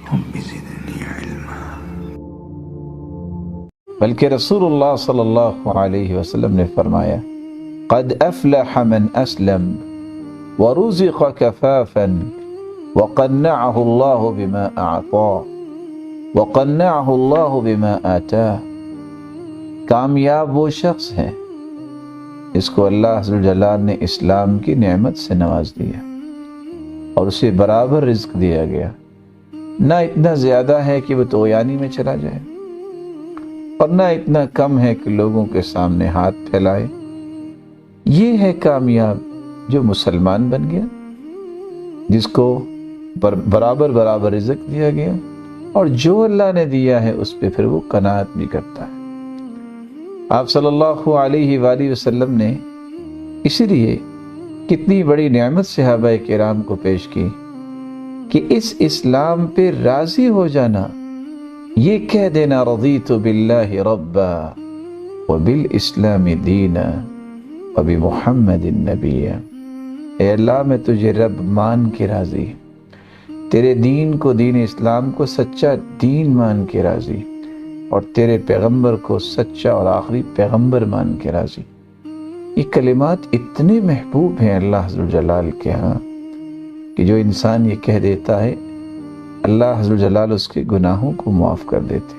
رب زدنی علما۔ بلکہ رسول اللہ صلی اللہ علیہ وسلم نے فرمایا قد افلح من اسلم ورزق کفافا وقنعه اللہ بما اعطاه وقنعه اللہ بما آتاه، کامیاب وہ شخص ہے جس کو اللہ عز و جل نے اسلام کی نعمت سے نواز دیا اور اسے برابر رزق دیا گیا، نہ اتنا زیادہ ہے کہ وہ طغیانی میں چلا جائے اور نہ اتنا کم ہے کہ لوگوں کے سامنے ہاتھ پھیلائے۔ یہ ہے کامیاب جو مسلمان بن گیا، جس کو برابر برابر رزق دیا گیا اور جو اللہ نے دیا ہے اس پہ پھر وہ قناعت بھی کرتا ہے۔ آپ صلی اللہ علیہ وآلہ وسلم نے اسی لیے کتنی بڑی نعمت صحابہ کرام کو پیش کی کہ اس اسلام پہ راضی ہو جانا، یہ کہہ دینا رضیت باللہ ربا وبالاسلام دینا وبمحمد نبیا، اے اللہ میں تجھے رب مان کے راضی، تیرے دین کو، دین اسلام کو سچا دین مان کے راضی، اور تیرے پیغمبر کو سچا اور آخری پیغمبر مان کے راضی۔ یہ کلمات اتنے محبوب ہیں اللہ عز و جلال کے ہاں کہ جو انسان یہ کہہ دیتا ہے اللہ عز و جلال اس کے گناہوں کو معاف کر دیتے۔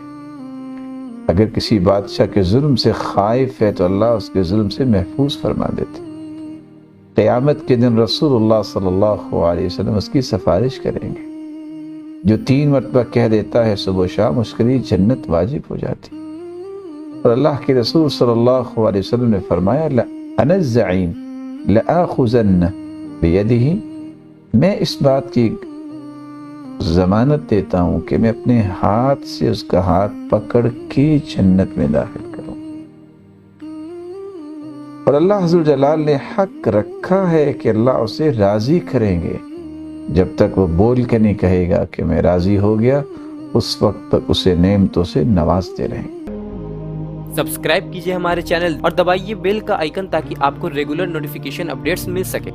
اگر کسی بادشاہ کے ظلم سے خائف ہے تو اللہ اس کے ظلم سے محفوظ فرما دیتے۔ قیامت کے دن رسول اللہ صلی اللہ علیہ وسلم اس کی سفارش کریں گے۔ جو 3 مرتبہ کہہ دیتا ہے صبح و شام، اس کے لیے جنت واجب ہو جاتی۔ اور اللہ کے رسول صلی اللہ علیہ وسلم نے فرمایا انا الزعیم لآخذن بیدہ، میں اس بات کی ضمانت دیتا ہوں کہ میں اپنے ہاتھ سے اس کا ہاتھ پکڑ کے جنت میں داخل کروں۔ اور اللہ عز و جلال نے حق رکھا ہے کہ اللہ اسے راضی کریں گے، جب تک وہ بول کے نہیں کہے گا کہ میں راضی ہو گیا، اس وقت تک اسے نعمتوں سے نوازتے رہیں۔ سبسکرائب کیجئے ہمارے چینل اور دبائیے بیل کا آئیکن تاکہ آپ کو ریگولر نوٹیفیکیشن اپڈیٹس مل سکے۔